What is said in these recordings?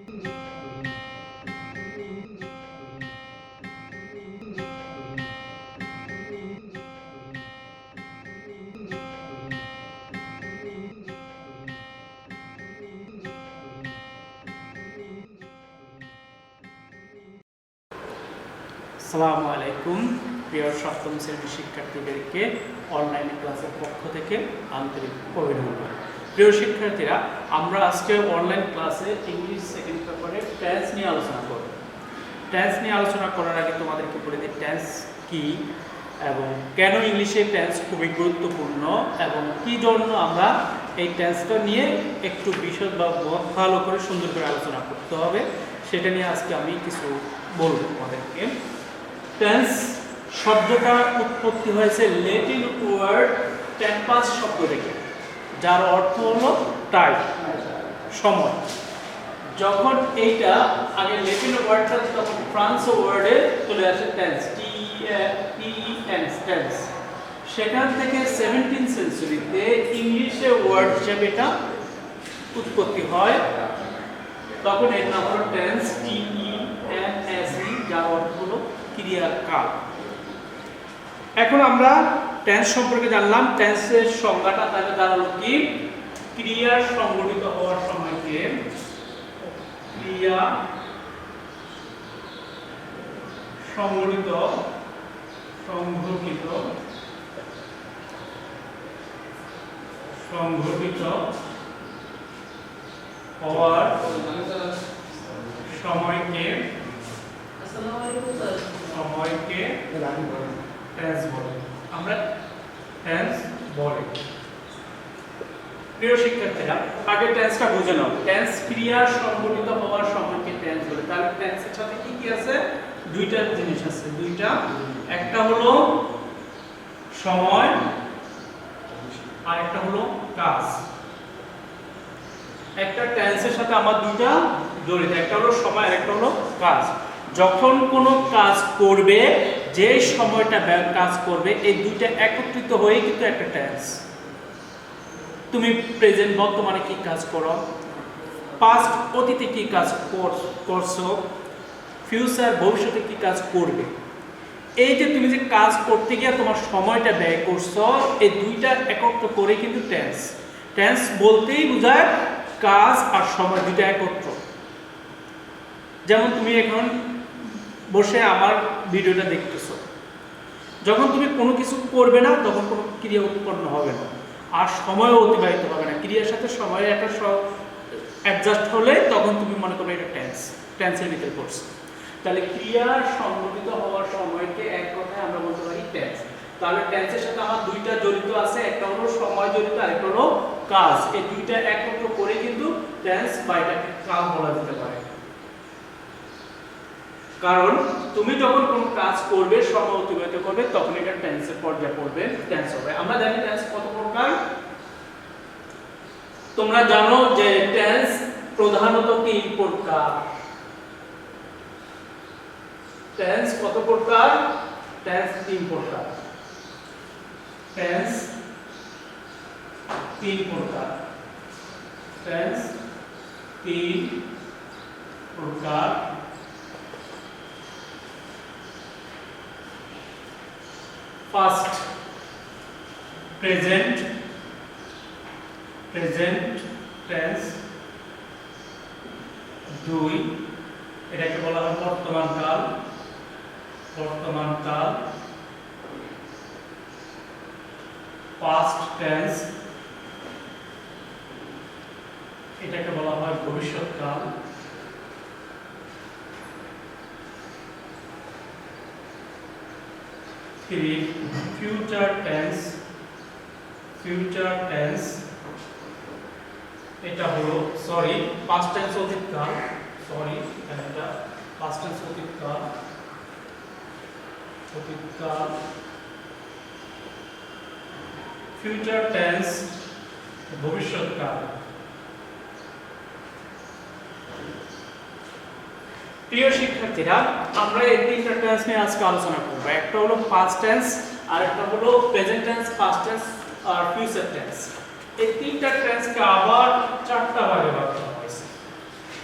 আসসালামু আলাইকুম প্রিয় সপ্তম শ্রেণীর শিক্ষার্থীদেরকে অনলাইন ক্লাসের পক্ষ থেকে আন্তরিক অভিনন্দন। প্রিয় শিক্ষার্থীরা, আমরা আজকে অনলাইন ক্লাসে ইংলিশ সেকেন্ড পেপারে টেন্স নিয়ে আলোচনা করব। টেন্স নিয়ে আলোচনা করার আগে তোমাদেরকে বলে দিই টেন্স কি এবং কেন ইংলিশে টেন্স খুবই গুরুত্বপূর্ণ এবং কী জন্য আমরা এই টেন্সটা নিয়ে একটু বিশদ বা ভালো করে সুন্দর করে আলোচনা করতে হবে, সেটা নিয়ে আজকে আমি কিছু বলবো তোমাদেরকে। টেন্স শব্দটা উৎপত্তি হয়েছে ল্যাটিন ওয়ার্ড টেম্পাস শব্দ থেকে, যার অর্থ হলো টাইম, সময়। যখন এইটা আগে ল্যাটিন ওয়ার্ডটা তখন ফ্রান্স ওয়ার্ডে চলে আসে টেন্স, টেন্স। সেখান থেকে 17 সেঞ্চুরিতে ইংলিশে ওয়ার্ড হিসেবে এটা উৎপত্তি হয়, তখন এর নাম হলো টেন্স, TENSE, যার অর্থ হলো ক্রিয়াকাল। এখন আমরা টেন্স সম্পর্কে জানলাম। টেন্সের সংজ্ঞাটা তাহলে দাঁড়ালো কি? ক্রিয়া সংঘটিত হওয়ার সময়কে ক্রিয়া সংঘটিত হওয়ার সময়কে টেন্স বলে। আমরা টেন্স বলি। প্রিয় শিক্ষার্থীরা, আগে টেন্সটা বুঝে নাও। টেন্স ক্রিয়া সংঘটিত হওয়ার সময়কে টেন্স বলে। তাহলে টেন্সের সাথে কি কি আছে? দুইটা জিনিস আছে, দুইটা। একটা হলো সময় আর একটা হলো কাজ। একটা টেন্সের সাথে আমার দুইটা জড়িত, একটা হলো সময় আর একটা হলো কাজ। যখন কোনো কাজ করবে, যে সময়টা কাজ করবে, এই দুইটা একত্রিত হয়ে কিন্তু একটা টেন্স। তুমি প্রেজেন্ট বর্তমানে কি কাজ করো, পাস্ট অতীতে কি কাজ করছো, ফিউচার ভবিষ্যতে কি কাজ করবে। এই যে তুমি যে কাজ করতে গিয়ে তোমার সময়টা ব্যয় করছো, এই দুইটা একত্র করে কিন্তু টেন্স। টেন্স বলতেই বোঝায় কাজ আর সময় দুইটা একত্র। যেমন তুমি এখন বসে আমার ভিডিওটা দেখতেছো, যখন তুমি কোনো কিছু করবে না তখন কোনো ক্রিয়া উৎপন্ন হবে না, আর সময়ও অতিবাহিত হবে না। ক্রিয়ার সাথে সময়ের একটা অ্যাডজাস্ট হলে তখন তুমি মনে করো এটা টেন্সের ভিতরে পড়ছো। তাহলে ক্রিয়া সংঘটিত হওয়ার সময়কে এক কথায় আমরা বলতে পারি টেন্স। তাহলে টেন্সের সাথে আমার দুইটা জড়িত আছে, একটা হলো সময় জড়িত আর একটা হলো কাজ। এই দুইটা একত্র করে কিন্তু টেন্স বা এটাকে কাল বলা যেতে পারে। কারণ তুমি যখন কোনো কাজ করবে, সময় অতিবাহিত করবে, তখন এটা টেন্সের পর্যায়ে পড়বে, টেন্স হবে। আমরা জানি টেন্স কত প্রকার। তোমরা জানো যে টেন্স প্রধানত তিন প্রকার। টেন্স কত প্রকার? টেন্স তিন প্রকার। টেন্স তিন প্রকার। টেন্স তিন প্রকার। First, present tense. দুই, এটাকে বলা হয় বর্তমান কাল। পাস্ট টেন্স, এটাকে বলা হয় ভবিষ্যৎ কাল। থ্রি, ফিউচার টেন্স, এটা হলো পাস্ট টেন্স অতীতকাল। এটা পাস্ট টেন্স অতীতকাল। ফিউচার টেন্স ভবিষ্যৎকাল। প্রিয় শিক্ষার্থীরা, আমরা এই তিনটা টেন্স নিয়ে আজকে আলোচনা করব। একটা হলো পাস্ট টেন্স, আর একটা হলো প্রেজেন্ট টেন্স, পাস্ট টেন্স আর ফিউচার টেন্স। এই তিনটা টেন্সকে আবার চারটা ভাগে ভাগ করা হয়েছে।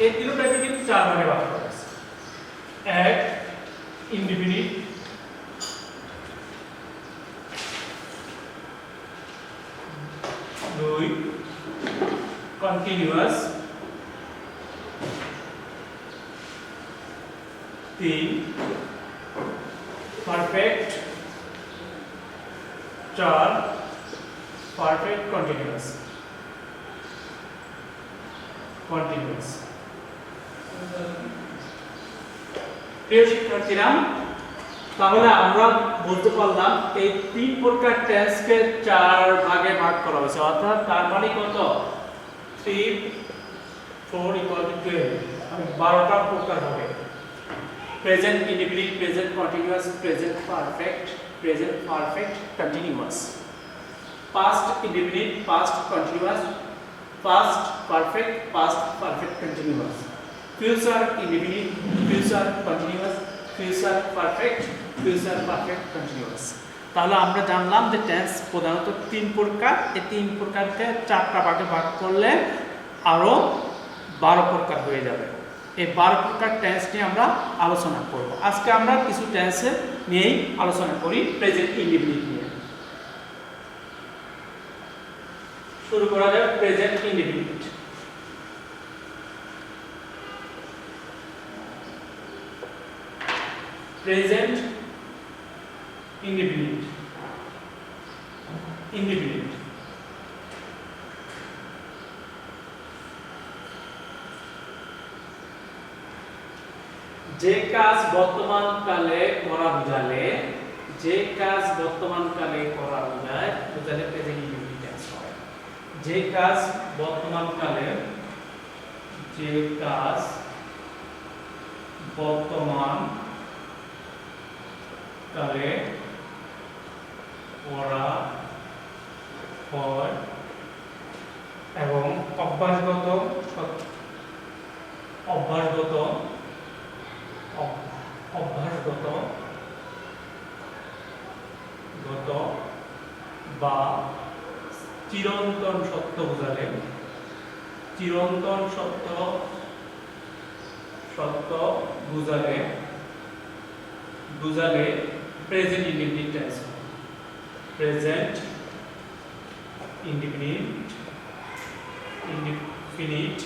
এই তিনটাকে কিন্তু চার ভাগে ভাগ করা আছে। এক ইনডিফিনিট, দুই কন্টিনিউয়াস, তিন পারফেক্ট, চার পারফেক্ট কন্টিনিউয়াস। প্রিয় শিক্ষার্থীরা, তাহলে আমরা বলতে পারলাম এই তিন প্রকার টেন্সকে চার ভাগে ভাগ করা হয়েছে, অর্থাৎ তার মানে কত 3 4 = 12, 12টা প্রকার হবে। Present indefinite, present continuous, present perfect continuous, past indefinite, past continuous, past perfect continuous, future indefinite, future continuous, future perfect continuous. তাহলে আমরা জানলাম যে টেন্স প্রধানত তিন প্রকার, এই তিন প্রকারকে চারটা ভাগে ভাগ করলে আরো 12 প্রকার হয়ে যাবে। এই 12 প্রকার টেন্স নিয়ে আমরা আলোচনা করব। আজকে আমরা কিছু টেন্স নিয়েই আলোচনা করি, প্রেজেন্ট ইনডিফিনিট নিয়ে। শুরু করা যাক প্রেজেন্ট ইনডিফিনিট। প্রেজেন্ট ইনডিফিনিট, যে কাজ বর্তমান কালে করা বোঝালে, প্রেজেন্ট ইনডিফিনিট টেন্স হয়। যে কাজ বর্তমান কালে করা হয় এবং অভ্যাসগত বা চিরন্তন সত্য বুঝালে present indefinite tense. Present indefinite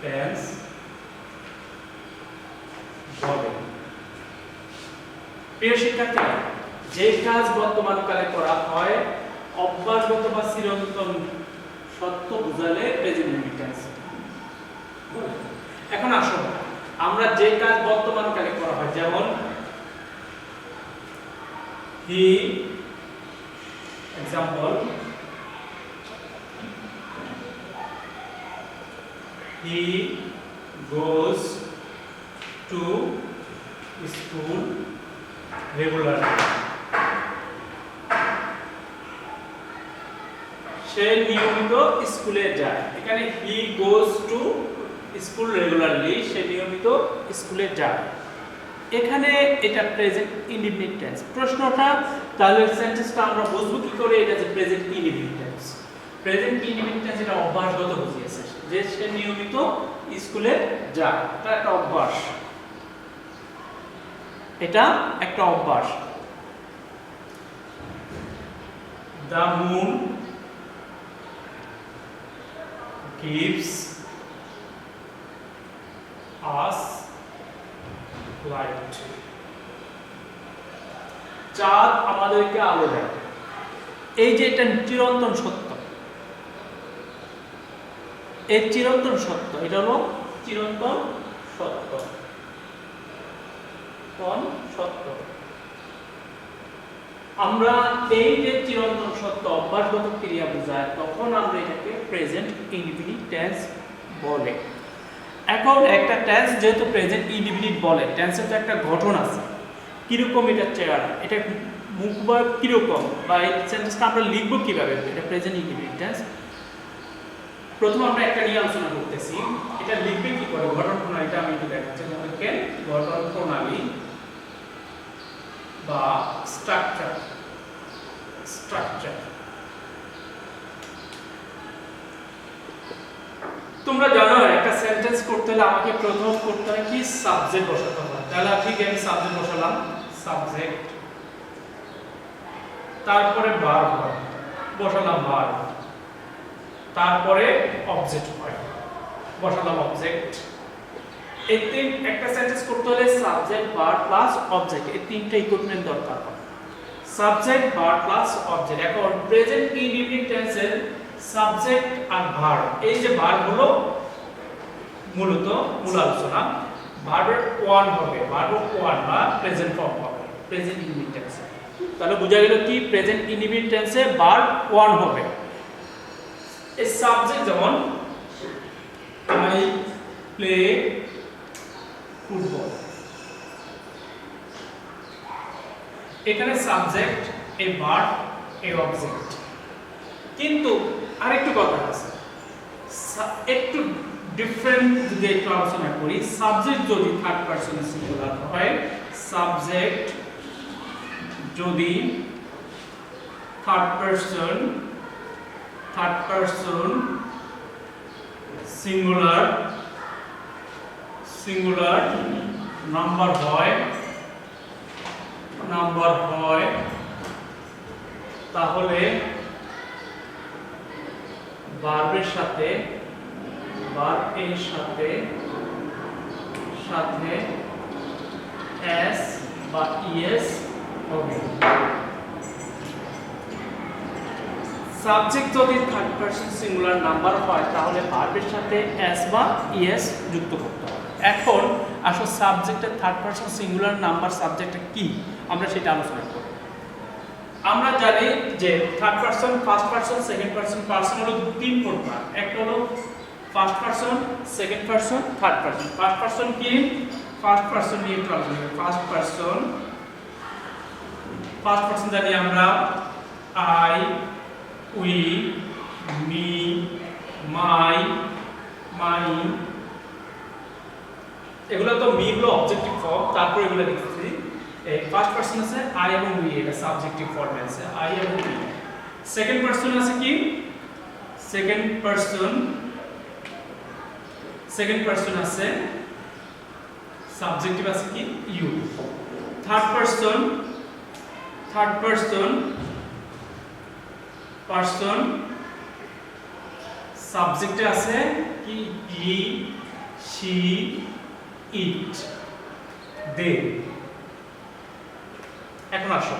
tense বলে। প্রিয় শিক্ষার্থীরা, যে কাজ বর্তমান কালে করা হয় অভ্যাসগত বা চিরন্তন সত্য বুঝালে প্রেজেন্ট ইনডিফিনিট টেন্স বলে। এখন আসুন আমরা যে কাজ বর্তমান কালে করা হয়, যেমন he, example, he goes to school regularly, সে নিয়মিত স্কুলে যায়। এখানে he goes to school regularly, সে নিয়মিত স্কুলে যায়। এখানে এটা প্রেজেন্ট ইনডিফিনিট টেন্স। প্রশ্নটা তাহলে সেন্টেন্সটা আমরা বুঝবো কি করে এটা যে present indefinite tense. Present indefinite tense এটা অভ্যাসগত বুঝিয়েছে, যে সে নিয়মিত স্কুলে যায়, এটা একটা অভ্যাস, The moon gives us light, চাঁদ আমাদেরকে আলো দেয়। এই যে এটা চিরন্তন সত্য, এই চিরন্তন সত্য, এটা হলো চিরন্তন সত্য। আমরা এই যে চিরন্তন সত্য অভ্যাসগত ক্রিয়া বোঝায়, তখন আমরা এটাকে প্রেজেন্ট ইনডিফিনিট টেন্স বলে। এখন একটা টেন্স যেহেতু প্রেজেন্ট ইনডিফিনিট বলে, টেন্সের তো একটা গঠন আছে, কিরকম এটা চেহারা, এটা মুখবায়ব কিরকম, বা এই সেন্টেন্সটা আমরা লিখবো কিভাবে, এটা প্রেজেন্ট ইনডিফিনিট টেন্স। প্রথম আমরা একটা নিয়ে আলোচনা করতেছি, এটা লিখবে কি করে, গঠন প্রণালীটা আমি একটু দেখাচ্ছি তোমাদেরকে। গঠন প্রণালী বা স্ট্রাকচার। তোমরা জানো একটা সেন্টেন্স করতে হলে আমাকে প্রথম করতে হয় কি সাবজেক্ট বসাতে হয়। তাহলে ঠিক আমি সাবজেক্ট বসালাম, সাবজেক্ট, তারপরে ভার্ব হয়, বসালাম ভার্ব, তারপরে অবজেক্ট হয়, বসালাম অবজেক্ট। এই তিন একটা সেন্টেন্স করতে হলে সাবজেক্ট ভার্ব প্লাস অবজেক্ট, এই তিনটা ইকুইপমেন্ট দরকার হয়। Subject verb plus object. এখন প্রেজেন্ট ইনডিফিনিট টেন্সের সাবজেক্ট আর ভার্ব, এই যে ভার্ব হলো মূলত মূল আলোচনা, ভার্বের ওয়ান হবে, ভার্ব ওয়ান বা প্রেজেন্ট ফর্ম হবে প্রেজেন্ট ইনডিফিনিট টেন্সে। তাহলে বোঝা গেল কি প্রেজেন্ট ইনডিফিনিট টেন্সে ভার্ব ওয়ান হবে। এই সাবজেক্ট যেমন আই প্লে ফুটবল, এখানে সাবজেক্ট, এ ভার্ব, এ অবজেক্ট। কিন্তু আরেকটু কথা আছে, একটু ডিফারেন্ট যদি একটু আলোচনা করি, সাবজেক্ট যদি থার্ড পারসন সিঙ্গুলার হয়, সাবজেক্ট যদি থার্ড পারসন সিঙ্গুলার নাম্বার হয়, তাহলে ভার্বের সাথে এস বা ইএস হবে। সাবজেক্ট যদি থার্ড পারসন সিঙ্গুলার নাম্বার হয় তাহলে ভার্বের সাথে এস বা ইএস যুক্ত করতে হবে। এখন আসলে সাবজেক্টের থার্ড পারসন সিঙ্গুলার নাম্বার সাবজেক্টটা কি আমরা সেটা আলোচনা করব। আমরা জানি যে third person, first person, second person, person হলো তিন প্রকার। একটা হলো first person, second person, third person. First person কি? ফার্স্ট পারসন নিয়ে একটু আলোচনা করি। ফার্স্ট পারসন জানি আমরা I, we, me, my, mine, এগুলো তো মি হলো অবজেক্টিভ ফর্ম, তারপর এগুলো লিখছি। এই ফার্স্ট পারসন আছে আই এবং উই, এটা সাবজেক্টিভ ফর্মে আছে আই এবং উই। সেকেন্ড পারসন আছে কি? সেকেন্ড পারসন আছে সাবজেক্টিভ আছে কি? ইউ। থার্ড পারসন সাবজেক্টে আছে কি? হি, শি, ইট, দে। এখন আসো,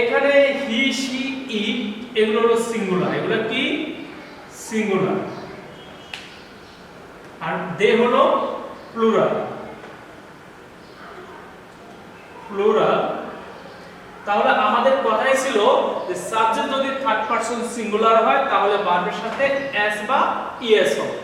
এখানে হি, শি, ইট এগুলো হলো সিঙ্গুলার, এগুলো কি? সিঙ্গুলার। আর দে হলো প্লুরাল। তাহলে আমাদের কথাই ছিল যে সাবজেক্ট যদি থার্ড পারসন সিঙ্গুলার হয় তাহলে ভার্বের সাথে এস বা ইএস হবে।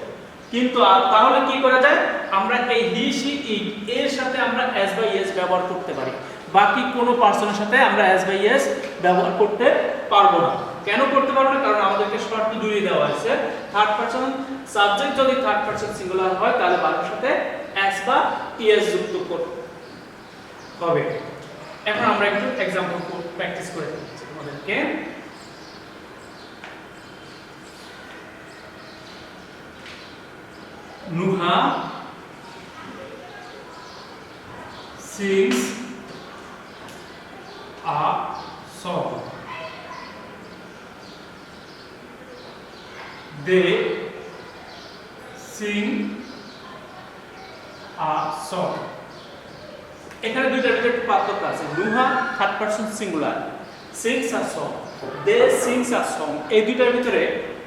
কিন্তু তাহলে কি করা যায়? আমরা এই হি, শি, ইট এর সাথে আমরা এস বা ইএস ব্যবহার করতে পারি, বাকি কোনো পারসনের সাথে আমরা এস বা ইএস ব্যবহার করতে পারবো না। কেন করতে পারবো না? কারণ আমাদেরকে শর্ত দুই দেওয়া আছে। থার্ড পারসন সাবজেক্ট যদি থার্ড পারসন সিঙ্গুলার হয় তাহলে ভার্বের সাথে এস বা ইএস যুক্ত করতে হবে। এখন আমরা একটু एग्जांपल প্র্যাকটিস করে দিচ্ছি তোমাদেরকে। Nuha sings a song. They sing a song. এখানে দুইটার ভিতরে একটু পার্থক্য আছে। নুহা third person singular, sings a song, they sings a song, এই দুইটার ভিতরে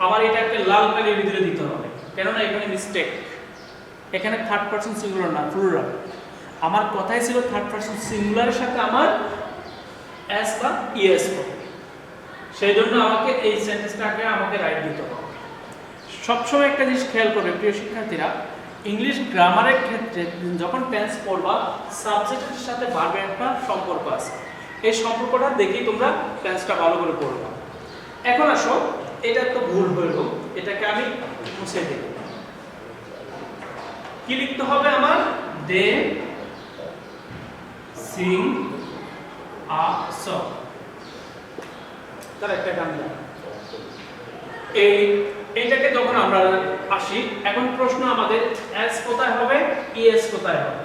আমার এটাকে লাল কালির ভিতরে দিতে হবে, কেননা এখানে মিস্টেক। এখানে থার্ড পারসন সিঙ্গুলার না, প্লুরাল। আমার কথাই ছিল থার্ড পারসন সিঙ্গুলারের সাথে আমার এস বা ইএস হবে, সেই জন্য আমাকে এই সেন্টেন্সটাকে আমাকে রাইট দিতে হবে। সবসময় একটা জিনিস খেয়াল করবে প্রিয় শিক্ষার্থীরা, ইংলিশ গ্রামারের ক্ষেত্রে যখন টেন্স পড়বা সাবজেক্টের সাথে ভার্বের একটা সম্পর্ক আছে, এই সম্পর্কটা দেখেই তোমরা টেন্সটা ভালো করে পড়বা। এখন আসো, এটা তো ভুল হলো, এটাকে আমি মুছে দেব। কি লিখতে হবে আমার? দে সিং আ সং। তার একটা গান এই এইটাকে যখন আমরা আসি, এখন প্রশ্ন আমাদের এস কোথায় হবে, ইএস কোথায় হবে।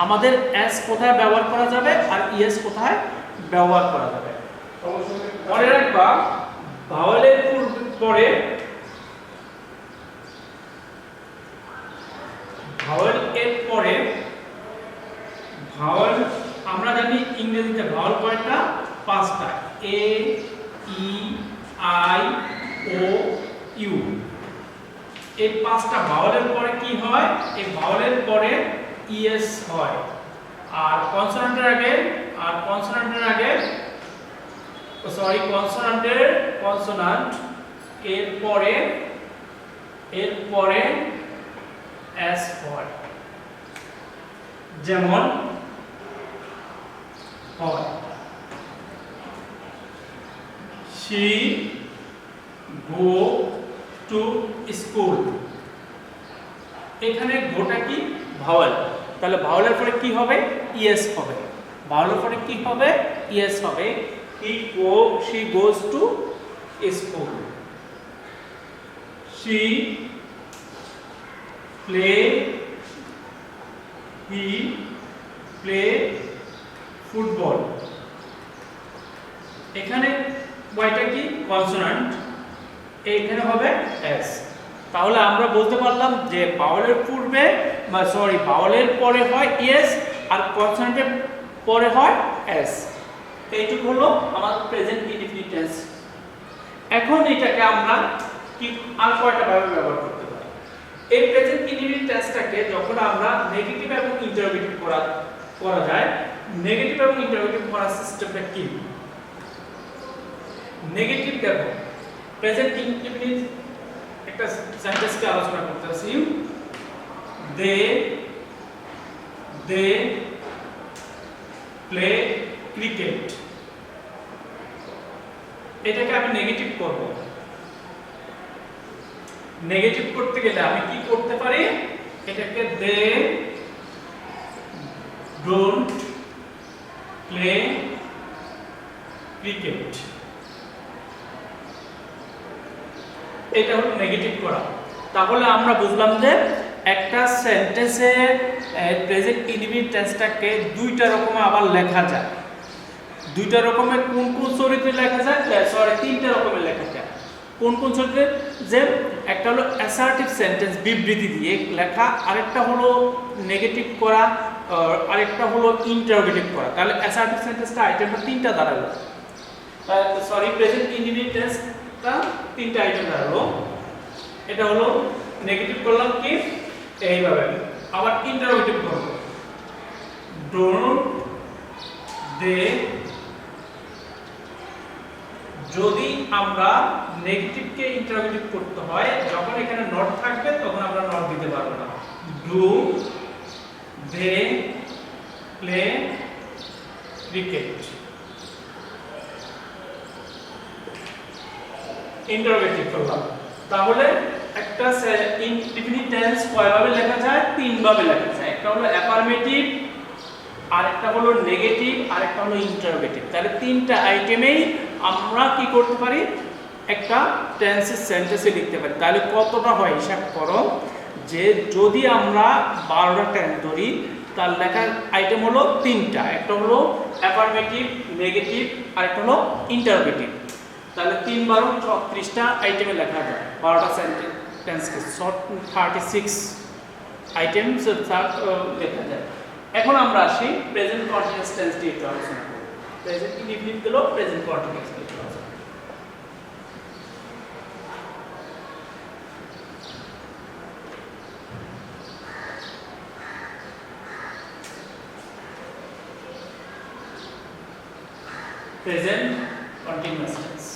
আমাদের এস কোথায় ব্যবহার করা যাবে আর ইএস কোথায় ব্যবহার করা যাবে। মনে রাখবা ভাওয়েলের পরে ভাওয়েল এর পরে ভাওয়েল আমরা জানি ইংরেজিতে ভাওয়েল কয়টা, 5টা, এ ই আই ও ইউ। এই 5টা ভাওয়েলের পরে কি হয়, এই ভাওয়েলের পরে ইএস হয়। আর কনসোনেন্টের আগে কনসোনান্ট এর পরে এস হয়। যেমন হয় she go to school। এখানে গোটা কি ভাওয়েল, তাহলে ভাওয়েলের পরে কি হবে, ইএস হবে। ভাওয়েলের পরে কি হবে, ইএস হবে। she goes to school। he play football. এখানে কয়টা কি কনসোনান্ট, এখানে হবে এস। তাহলে আমরা বলতে পারলাম যে ভাওয়েলের পূর্বে ভাওয়েলের পরে হয় ইএস আর কনসোনান্টের পরে হয় এস। এইটুকু হলো আমার প্রেজেন্ট ইনডিফিনিট টেন্স। এখন এটাকে আমরা কি আর কয়টা ভাবে ব্যবহার করতে পারি। এই প্রেজেন্ট ইনডিফিনিট টেন্সটাকে যখন আমরা নেগেটিভ এবং ইন্টারোগেটিভ করা যায়, নেগেটিভ এবং ইন্টারোগেটিভ করার সিস্টেমটা কি। নেগেটিভ দেখো, প্রেজেন্ট ইনডিফিনিট একটা সেন্টেন্সকে আলোচনা করতেছি। They play cricket. এটাকে আমি নেগেটিভ করব। নেগেটিভ করতে গেলে আমি কি করতে পারি, এটাকে দে ডোন্ট প্লে ক্রিকেট। এটা হলো নেগেটিভ করা। তাহলে আমরা বুঝলাম যে একটা সেন্টেন্সে প্রেজেন্ট ইনডিফিনিট টেন্সটাকে দুইটা রকমে আবার লেখা যায়। দুইটা রকমের কোন কোন চরিত্রে লেখা যায়, তিনটা রকমের লেখা যায়। কোন কোন চরিত্রে, যে একটা হলো অ্যাসার্টিভ সেন্টেন্স বিবৃতি দিয়ে লেখা, আরেকটা হলো নেগেটিভ করা, আরেকটা হলো ইন্টারোগেটিভ করা। তাহলে অ্যাসার্টিভ সেন্টেন্সটা আইটেমটা তিনটা দাঁড়ালো, প্রেজেন্ট ইনডিফিনিট টেন্সটা তিনটা আইটেম দাঁড়ালো। এটা হলো নেগেটিভ করলাম কি এইভাবে, আবার ইন্টারোগেটিভ করব, ডোন্ট দে। যদি আমরা নেগেটিভকে ইন্টারোগেটিভ করতে হয়, যখন এখানে নট থাকবে তখন আমরা নট দিতে পারবো না। Do they play cricket. Interrogative করলাম। তাহলে একটা ইনডিফিনিট টেন্স কয়ভাবে লেখা যায়, তিনভাবে লেখা যায়। একটা হলো অ্যাফার্মেটিভ, আরেকটা হলো নেগেটিভ, আরেকটা হলো ইন্টারোগেটিভ। তাহলে তিনটা আইটেমেই আমরা কি করতে পারি, একটা টেন্সের সেন্টেন্সে লিখতে পারি। তাহলে কতটা হয় হিসাব করো, যে যদি আমরা 12টা টেন্স ধরি তার লেখার আইটেম হলো তিনটা। একটা হলো অ্যাফার্মেটিভ, নেগেটিভ, আরেকটা হলো ইন্টারোগেটিভ। তাহলে 3 12 34টা আইটেমে লেখা যায় 12টা সেন্টেন্সকে, 36 আইটেমস লেখা যায়। এখন আমরা আসি প্রেজেন্ট কন্টিনিউয়াস টেন্স দিয়ে একটু আলোচনা করব। প্রেজেন্ট ইনডিফিনিট হলো প্রেজেন্ট কন্টিনিউয়াস দিয়ে আলোচনা করব। Present continuous tense.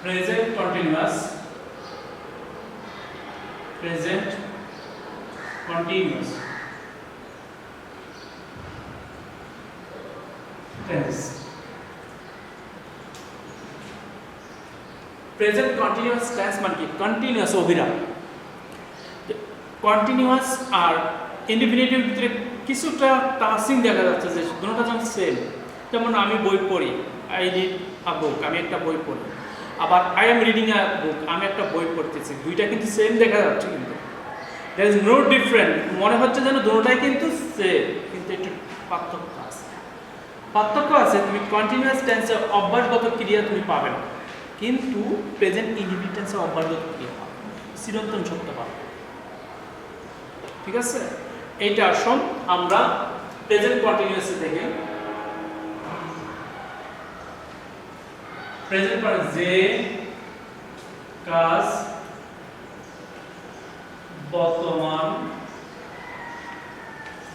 Present continuous. Present continuous tense. Present continuous tense মানে কি, কন্টিনিউয়াস অবিরাম। কন্টিনিউয়াস আর ইনডিফিনিটিভ ভিতরে কিছুটা টাচিং দেখা যাচ্ছে, যে দুটোটা যেমন সেম। যেমন আমি বই পড়ি, আই রিড আ আ বুক, আমি একটা বই পড়ি, আবার আই এম রিডিং আ বুক, আমি একটা বই পড়তেছি, দুইটা কিন্তু সেম দেখা যাচ্ছে, কিন্তু দেয়ার ইজ নো ডিফারেন্ট, মনে হচ্ছে যেন দুটোটাই কিন্তু সেম, কিন্তু একটু পার্থক্য আছে। পার্থক্য আছে, তুমি কন্টিনিউয়াস টেন্সে অভ্যাসগত ক্রিয়া তুমি পাবে না, কিন্তু প্রেজেন্ট ইনডিফিনিট টেন্সে অভ্যাসগত ক্রিয়া পাবে, চিরন্তন সত্য পাবে। ঠিক আছে, এইটা আসুন আমরা প্রেজেন্ট কন্টিনিউয়াসে দেখি। প্রেজেন্ট মানে যে কাজ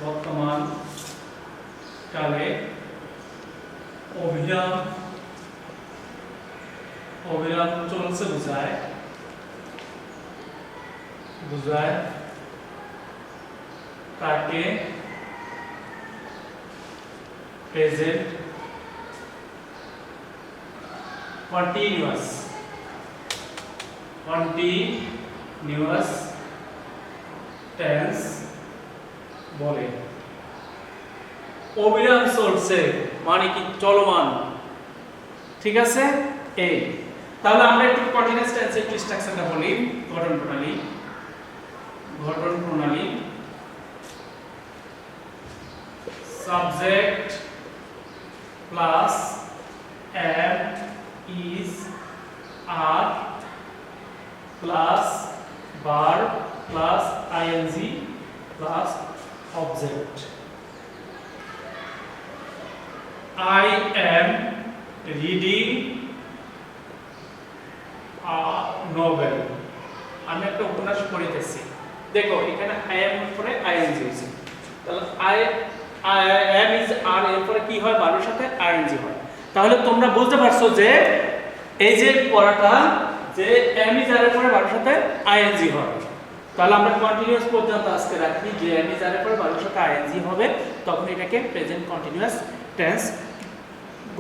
বর্তমান কালে অবিরাম চলছে বুঝায় তাকে প্রেজেন্ট কন্টিনিউয়াস টেন্স বলে। অবিরাম চলছে মানে কি চলমান, ঠিক আছে। এই তাহলে আমরা একটু কন্টিনিউয়াস টেন্সের একটু স্ট্রাকচারটা বলি। গঠন প্রণালী subject plus am is are plus verb plus ing plus object। I am reading a novel, আমি একটা উপন্যাস পড়িতেছি। দেখো এখানে I am এর পরে ing হয়েছে, তাহলে I am is are এর পরে কি হয়, ভার্বের সাথে ing হয়। তাহলে তোমরা বুঝতে পারছো যে এই যে পড়াটা যে am is are এর পরে ভার্বের সাথে ing হয়, তাহলে আমরা কন্টিনিউয়াস পর্যন্ত আজকে রাখি যে am is are এর পরে ভার্বের সাথে ing হবে, তখন এটাকে প্রেজেন্ট কন্টিনিউয়াস টেন্স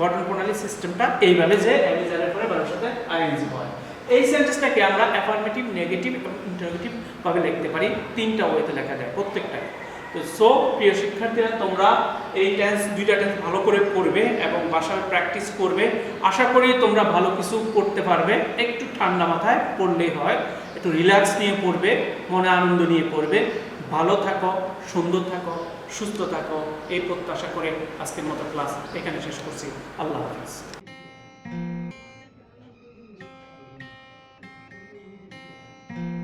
গঠন প্রণালী সিস্টেমটা এইভাবে যে am is are এর পরে ভার্বের সাথে ing হয়। এই সেন্টেন্সটাকে আমরা অ্যাফার্মেটিভ, নেগেটিভ এবং ইন্টারোগেটিভ ভাবে লিখতে পারি, তিনটা ওয়েতে লেখা যায় প্রত্যেকটাই। তো সো প্রিয় শিক্ষার্থীরা, তোমরা এই দুইটা টেন্স ভালো করে পড়বে এবং বাসায় প্র্যাকটিস করবে। আশা করি তোমরা ভালো কিছু করতে পারবে। একটু ঠান্ডা মাথায় পড়লেই হয়, একটু রিল্যাক্স নিয়ে পড়বে, মনে আনন্দ নিয়ে পড়বে। ভালো থাকো, সুন্দর থাকো, সুস্থ থাকো, এই প্রত্যাশা করে আজকের মতো ক্লাস এখানে শেষ করছি। আল্লাহ হাফেজ।